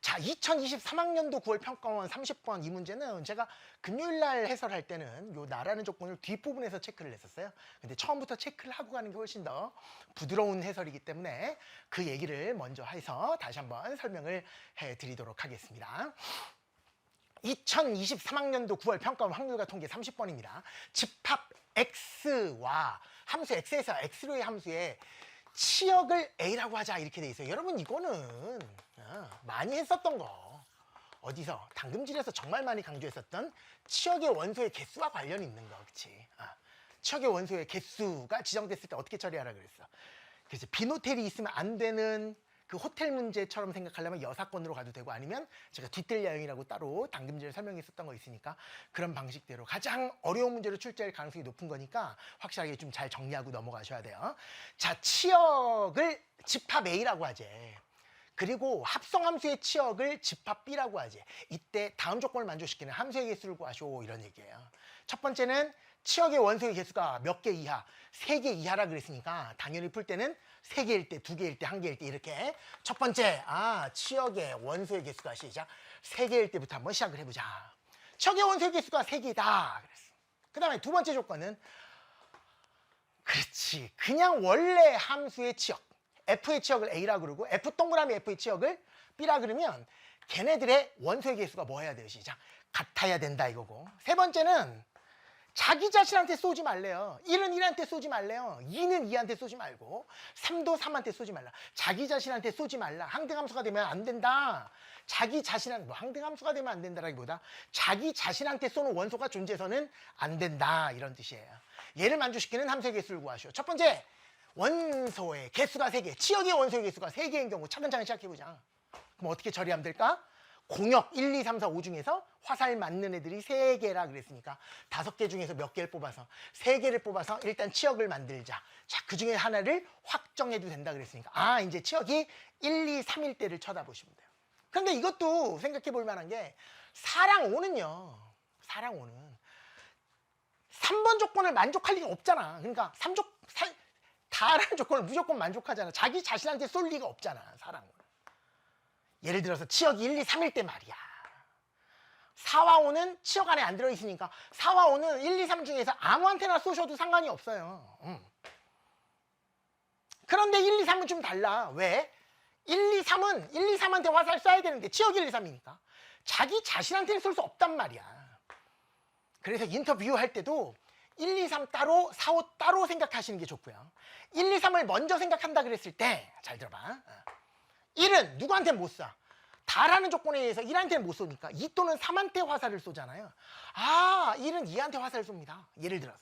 자, 2023학년도 9월 평가원 30번 이 문제는 제가 금요일날 해설할 때는 요 나라는 조건을 뒷부분에서 체크를 했었어요. 근데 처음부터 체크를 하고 가는 게 훨씬 더 부드러운 해설이기 때문에 그 얘기를 먼저 해서 다시 한번 설명을 해드리도록 하겠습니다. 2023학년도 9월 평가원 확률과 통계 30번입니다. 집합 x와 함수 x에서 x로의 함수에 치역을 a라고 하자 이렇게 돼 있어요. 여러분 이거는 많이 했었던 거. 어디서? 당금질에서 정말 많이 강조했었던 치역의 원소의 개수와 관련이 있는 거. 그치? 치역의 원소의 개수가 지정됐을 때 어떻게 처리하라 그랬어? 그래서 빈 호텔이 있으면 안 되는 그 호텔 문제처럼 생각하려면 여사건으로 가도 되고, 아니면 제가 뒷뜰야형이라고 따로 당금질을 설명했었던 거 있으니까 그런 방식대로 가장 어려운 문제로 출제할 가능성이 높은 거니까 확실하게 좀 잘 정리하고 넘어가셔야 돼요. 자, 치역을 집합 A라고 하지. 그리고 합성함수의 치역을 집합 B라고 하지. 이때 다음 조건을 만족시키는 함수의 개수를 구하시오 이런 얘기예요. 첫 번째는 치역의 원소의 개수가 몇 개 이하? 3개 이하라 그랬으니까 당연히 풀 때는 3개일 때, 2개일 때, 1개일 때 이렇게. 첫 번째, 치역의 원소의 개수가 시작. 3개일 때부터 한번 시작을 해보자. 치역의 원소의 개수가 3개다 그랬어. 그 다음에 두 번째 조건은 그렇지. 그냥 원래 함수의 치역. F의 치역을 A라 그러고 F 동그라미 F의 치역을 B라 그러면 걔네들의 원소의 개수가 뭐 해야 돼요? 시작. 같아야 된다 이거고. 세 번째는 자기 자신한테 쏘지 말래요. 1은 1한테 쏘지 말래요. 2는 2한테 쏘지 말고 3도 3한테 쏘지 말라. 자기 자신한테 쏘지 말라. 항등함수가 되면 안 된다. 자기 자신한 항등함수가 되면 안 된다라기보다 자기 자신한테 쏘는 원소가 존재해서는 안 된다 이런 뜻이에요. 얘를 만족시키는 함수의 개수를 구하시오. 첫 번째, 원소의 개수가 3개, 치역의 원소의 개수가 3개인 경우 차근차근 시작해보자. 그럼 어떻게 처리하면 될까? 공역 1, 2, 3, 4, 5 중에서 화살 맞는 애들이 3개라 그랬으니까 5개 중에서 몇 개를 뽑아서 3개를 뽑아서 일단 치역을 만들자. 자, 그 중에 하나를 확정해도 된다 그랬으니까 이제 치역이 1, 2, 3일 때를 쳐다보시면 돼요. 그런데 이것도 생각해 볼 만한 게 4랑 5는요. 4랑 5는 3번 조건을 만족할 리가 없잖아. 그러니까 다라는 조건을 무조건 만족하잖아. 자기 자신한테 쏠 리가 없잖아. 4랑 5는. 예를 들어서 치역이 1, 2, 3일 때 말이야. 4와 5는 치역 안에 안 들어있으니까 4와 5는 1, 2, 3 중에서 아무한테나 쏘셔도 상관이 없어요. 그런데 1, 2, 3은 좀 달라. 왜? 1, 2, 3은 1, 2, 3한테 화살 쏴야 되는데 치역 1, 2, 3이니까 자기 자신한테는 쏠 수 없단 말이야. 그래서 인터뷰할 때도 1, 2, 3 따로 4, 5 따로 생각하시는 게 좋고요. 1, 2, 3을 먼저 생각한다 그랬을 때 잘 들어봐. 1은 누구한테 못 쏴? 다라는 조건에 의해서 1한테는 못 쏘니까 2 또는 3한테 화살을 쏘잖아요. 1은 2한테 화살을 쏩니다. 예를 들어서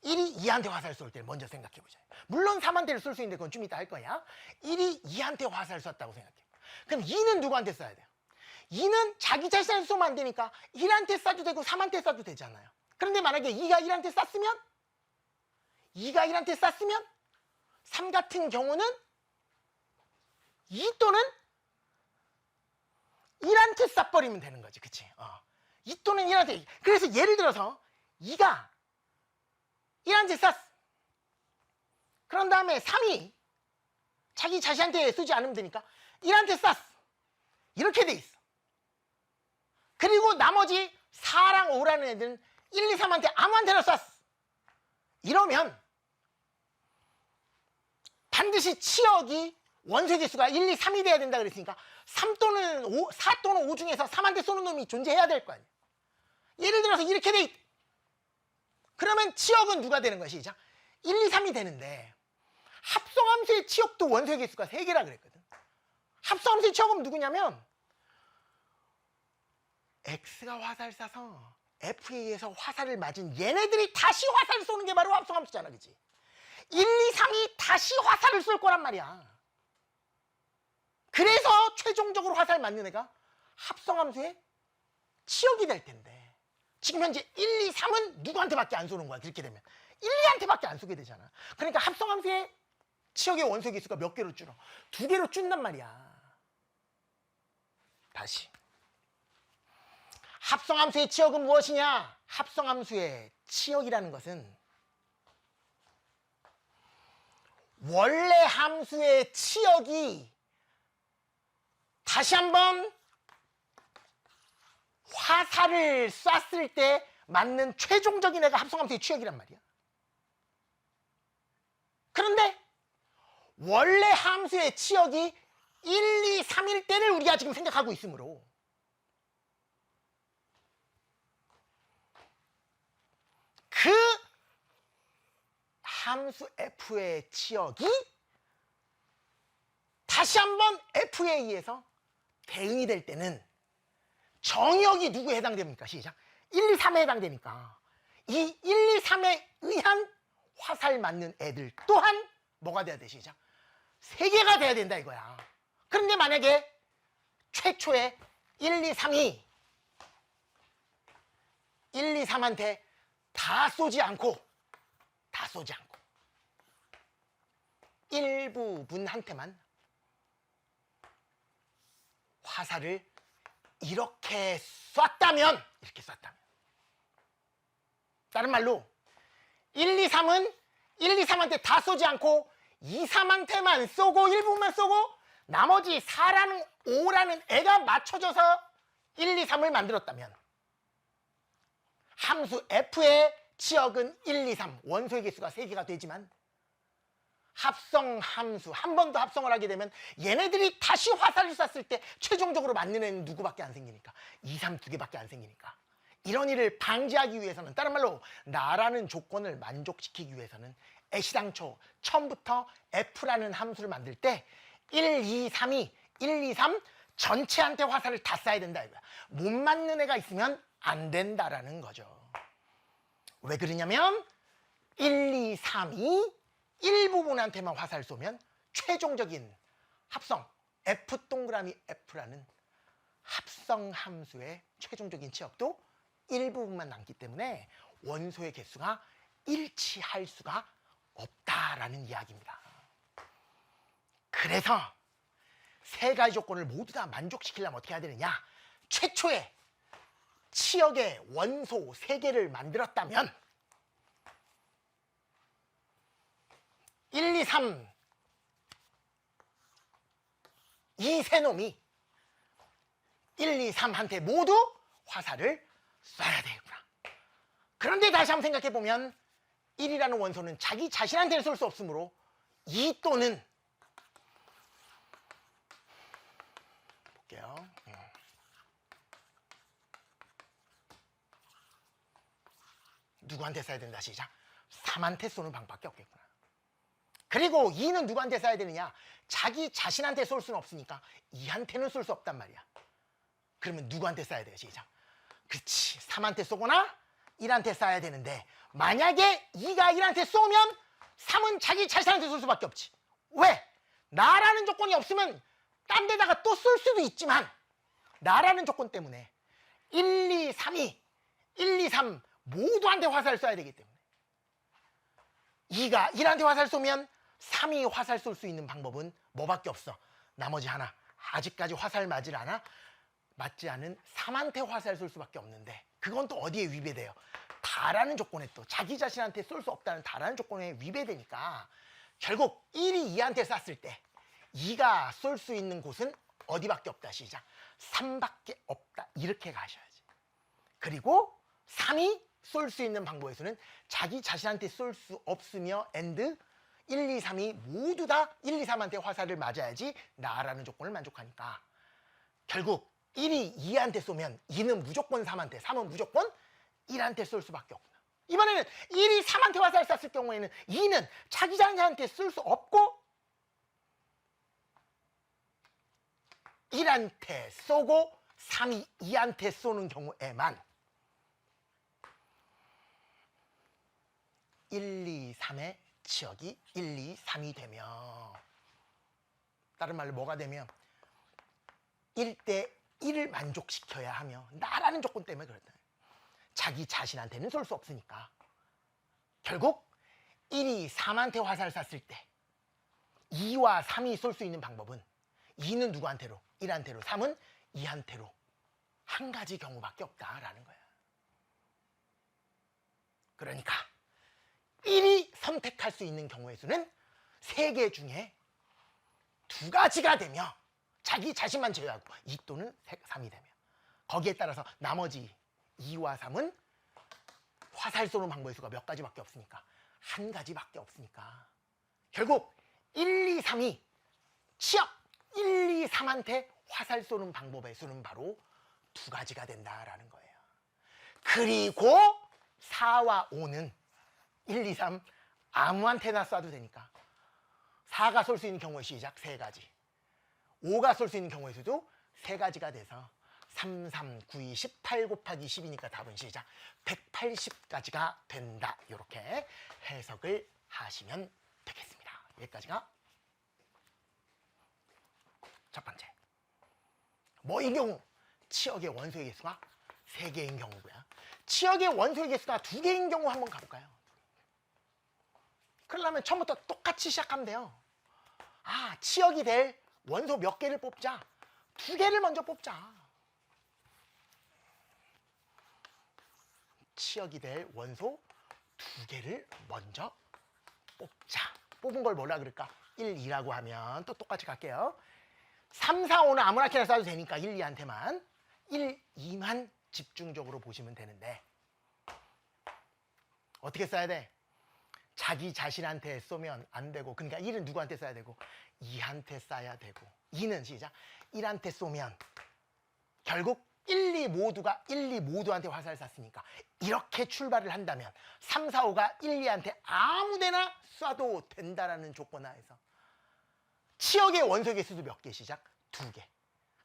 1이 2한테 화살 쏠 때를 먼저 생각해보자. 물론 3한테를 쏠 수 있는데 그건 좀 이따 할 거야. 1이 2한테 화살을 쐈다고 생각해. 그럼 2는 누구한테 쏴야 돼요? 2는 자기 자신한테 쏘면 안 되니까 1한테 쏴도 되고 3한테 쏴도 되잖아요. 그런데 만약에 2가 1한테 쐈으면 3 같은 경우는 2 또는 1한테 쏴버리면 되는 거지. 그치? 2 또는 1한테. 그래서 예를 들어서 2가 1한테 쐈어. 그런 다음에 3이 자기 자신한테 쏘지 않으면 되니까 1한테 쐈어. 이렇게 돼 있어. 그리고 나머지 4랑 5라는 애들은 1, 2, 3한테 아무한테나 쐈어. 이러면 반드시 치역이 원소의 개수가 1, 2, 3이 돼야 된다 그랬으니까 3 또는 5, 4 또는 5 중에서 3한테 쏘는 놈이 존재해야 될 거 아니에요. 예를 들어서 이렇게 돼 있. 그러면 치역은 누가 되는 거야? 시작. 1, 2, 3이 되는데 합성함수의 치역도 원소의 개수가 3개라 그랬거든. 합성함수의 치역은 누구냐면 X가 화살 쏴서 F에 의해서 화살을 맞은 얘네들이 다시 화살을 쏘는 게 바로 합성함수잖아. 그치? 1, 2, 3이 다시 화살을 쏠 거란 말이야. 그래서 최종적으로 화살 맞는 애가 합성함수의 치역이 될 텐데 지금 현재 1, 2, 3은 누구한테밖에 안 쏘는 거야. 그렇게 되면 1, 2한테밖에 안 쏘게 되잖아. 그러니까 합성함수의 치역의 원소의 개수가 몇 개로 줄어? 2개로 줄단 말이야. 다시 합성함수의 치역은 무엇이냐? 합성함수의 치역이라는 것은 원래 함수의 치역이 다시 한번 화살을 쐈을 때 맞는 최종적인 애가 합성함수의 치역이란 말이야. 그런데 원래 함수의 치역이 1, 2, 3일 때를 우리가 지금 생각하고 있으므로 그 함수 f의 치역이 다시 한번 f에 의해서 대응이 될 때는 정역이 누구에 해당됩니까? 시작. 1, 2, 3에 해당되니까 이 1, 2, 3에 의한 화살 맞는 애들 또한 뭐가 돼야 돼? 시작. 3개가 돼야 된다 이거야. 그런데 만약에 최초에 1, 2, 3이 1, 2, 3한테 다 쏘지 않고 일부분한테만 화살을 이렇게 쐈다면 다른 말로 1, 2, 3은 1, 2, 3한테 다 쏘지 않고 2, 3한테만 쏘고 일부분만 쏘고 나머지 4라는 5라는 애가 맞춰져서 1, 2, 3을 만들었다면 함수 f의 치역은 1, 2, 3 원소의 개수가 3개가 되지만 합성함수 한 번 더 합성을 하게 되면 얘네들이 다시 화살을 쐈을 때 최종적으로 맞는 애는 누구밖에 안 생기니까 2, 3 두 개밖에 안 생기니까 이런 일을 방지하기 위해서는 다른 말로 나라는 조건을 만족시키기 위해서는 애시당초 처음부터 f라는 함수를 만들 때 1, 2, 3이 1, 2, 3 전체한테 화살을 다 쏴야 된다 이거야. 못 맞는 애가 있으면 안 된다라는 거죠. 왜 그러냐면 1, 2, 3이 일부분한테만 화살 쏘면 최종적인 합성 F 동그라미 F라는 합성 함수의 최종적인 치역도 일부분만 남기 때문에 원소의 개수가 일치할 수가 없다라는 이야기입니다. 그래서 3가지 조건을 모두 다 만족시키려면 어떻게 해야 되느냐? 최초에 치역의 원소 3개를 만들었다면 1, 2, 3 이 세 놈이 1, 2, 3한테 모두 화살을 쏴야 되겠구나. 그런데 다시 한번 생각해보면 1이라는 원소는 자기 자신한테는 쏠 수 없으므로 2 또는 볼게요. 누구한테 쏴야 된다 시작. 3한테 쏘는 방법밖에 없겠구나. 그리고 2는 누구한테 쏴야 되느냐? 자기 자신한테 쏠 수는 없으니까 2한테는 쏠 수 없단 말이야. 그러면 누구한테 쏴야 돼요? 시작. 그렇지. 3한테 쏘거나 1한테 쏴야 되는데 만약에 2가 1한테 쏘면 3은 자기 자신한테 쏠 수밖에 없지. 왜? 나라는 조건이 없으면 딴 데다가 또 쏠 수도 있지만 나라는 조건 때문에 1, 2, 3이 1, 2, 3 모두한테 화살을 쏴야 되기 때문에 2가 1한테 화살 쏘면 3이 화살 쏠 수 있는 방법은 뭐밖에 없어. 나머지 하나. 아직까지 화살 맞지 않은 3한테 화살 쏠 수밖에 없는데 그건 또 어디에 위배돼요? 다라는 조건에 또 자기 자신한테 쏠 수 없다는 다라는 조건에 위배되니까 결국 1이 2한테 쐈을 때 2가 쏠 수 있는 곳은 어디밖에 없다. 시작. 3밖에 없다. 이렇게 가셔야지. 그리고 3이 쏠 수 있는 방법에서는 자기 자신한테 쏠 수 없으며 and 1, 2, 3이 모두 다 1, 2, 3한테 화살을 맞아야지 나라는 조건을 만족하니까 결국 1이 2한테 쏘면 2는 무조건 3한테, 3은 무조건 1한테 쏠 수밖에 없구나. 이번에는 1이 3한테 화살 쐈을 경우에는 2는 자기 자신한테 쏠 수 없고 1한테 쏘고 3이 2한테 쏘는 경우에만 1, 2, 3의 치역이 1, 2, 3이 되며 다른 말로 뭐가 되면 1대 1을 만족시켜야 하며 나라는 조건 때문에 그렇다. 자기 자신한테는 쏠 수 없으니까 결국 1이 3한테 화살 쐈을 때 2와 3이 쏠 수 있는 방법은 2는 누구한테로? 1한테로, 3은 2한테로 한 가지 경우밖에 없다라는 거야. 그러니까 1이 선택할 수 있는 경우의 수는 3개 중에 2가지가 되며 자기 자신만 제외하고 2 또는 3이 되며 거기에 따라서 나머지 2와 3은 화살 쏘는 방법의 수가 몇 가지밖에 없으니까 한 가지밖에 없으니까 결국 1, 2, 3이 치역 1, 2, 3한테 화살 쏘는 방법의 수는 바로 2가지가 된다라는 거예요. 그리고 4와 5는 1, 2, 3 아무한테나 쏴도 되니까 4가 쏠 수 있는 경우의 시작 3가지 5가 쏠 수 있는 경우의 수도 3가지가 돼서 3, 3, 9, 2, 18 곱하기 10이니까 답은 시작 180가지가 된다. 이렇게 해석을 하시면 되겠습니다. 여기까지가 첫 번째. 뭐인 경우? 치역의 원소의 개수가 3개인 경우고요. 치역의 원소의 개수가 2개인 경우 한번 가볼까요? 그러려면 처음부터 똑같이 시작하면 돼요. 아, 치역이 될 원소 몇 개를 뽑자. 2개를 먼저 뽑자. 치역이 될 원소 2개를 먼저 뽑자. 뽑은 걸 뭐라 그럴까? 1, 2라고 하면 또 똑같이 갈게요. 3, 4, 5는 아무렇게나 써도 되니까 1, 2한테만 1, 2만 집중적으로 보시면 되는데 어떻게 써야 돼? 자기 자신한테 쏘면 안 되고 그러니까 1은 누구한테 써야 되고 2한테 쏴야 되고 2는 시작 1한테 쏘면 결국 1, 2 모두가 1, 2 모두한테 화살 쐈으니까 이렇게 출발을 한다면 3, 4, 5가 1, 2한테 아무데나 쏴도 된다라는 조건 하에서 치역의 원소의 개수도 몇 개 시작? 2개.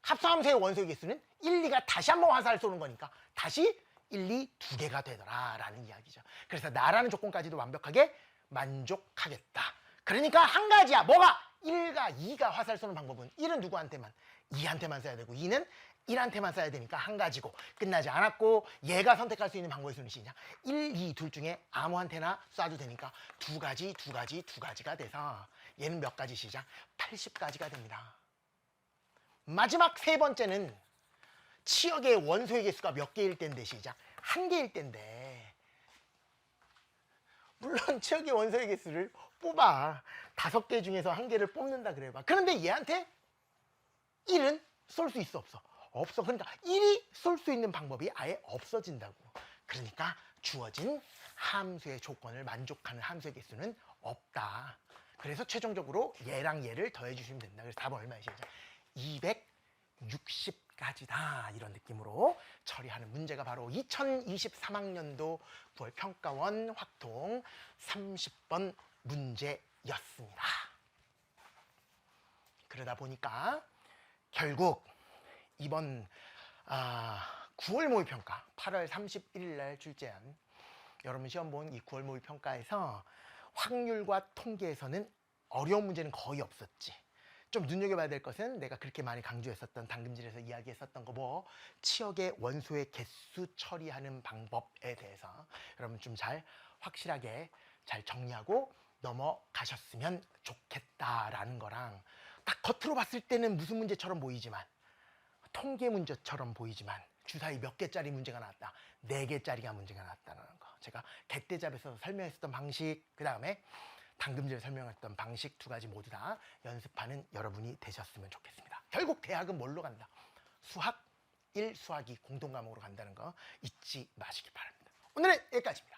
합성함수의 원소의 개수는 1, 2가 다시 한번 화살을 쏘는 거니까 다시 1, 2, 2개가 되더라라는 이야기죠. 그래서 나라는 조건까지도 완벽하게 만족하겠다. 그러니까 한 가지야. 뭐가? 1과 2가 화살 쏘는 방법은 1은 누구한테만? 2한테만 써야 되고 2는 1한테만 써야 되니까 한 가지고 끝나지 않았고 얘가 선택할 수 있는 방법의 수는 시작 1, 2 둘 중에 아무한테나 쏴도 되니까 2가지가 돼서 얘는 몇 가지 시작? 80가지가 됩니다. 마지막 세 번째는 치역의 원소의 개수가 몇 개일 때인데 시작 1개일 때인데 물론 치역의 원소의 개수를 뽑아 5개 중에서 1개를 뽑는다 그래봐. 그런데 얘한테 1은 쏠 수 있어 없어? 없어. 그러니까 1이 쏠 수 있는 방법이 아예 없어진다고. 그러니까 주어진 함수의 조건을 만족하는 함수의 개수는 없다. 그래서 최종적으로 얘랑 얘를 더해 주시면 된다. 그래서 답은 얼마이시죠? 260가지다. 이런 느낌으로 처리하는 문제가 바로 2023학년도 9월 평가원 확통 30번 문제였습니다. 그러다 보니까 결국 이번 9월 모의평가 8월 31일 날 출제한 여러분 시험 본 이 9월 모의평가에서 확률과 통계에서는 어려운 문제는 거의 없었지. 좀 눈여겨봐야 될 것은 내가 그렇게 많이 강조했었던 당금질에서 이야기했었던 거 뭐 치역의 원소의 개수 처리하는 방법에 대해서 여러분 좀 잘 확실하게 잘 정리하고 넘어가셨으면 좋겠다라는 거랑 딱 겉으로 봤을 때는 무슨 문제처럼 보이지만 통계 문제처럼 보이지만 주사위 몇 개짜리 문제가 나왔다. 4개짜리가 문제가 나왔다는 거. 제가 개떼잡에서 설명했었던 방식, 그 다음에 당금질에 설명했던 방식 2가지 모두 다 연습하는 여러분이 되셨으면 좋겠습니다. 결국 대학은 뭘로 간다? 수학 1, 수학 2 공동과목으로 간다는 거 잊지 마시기 바랍니다. 오늘은 여기까지입니다.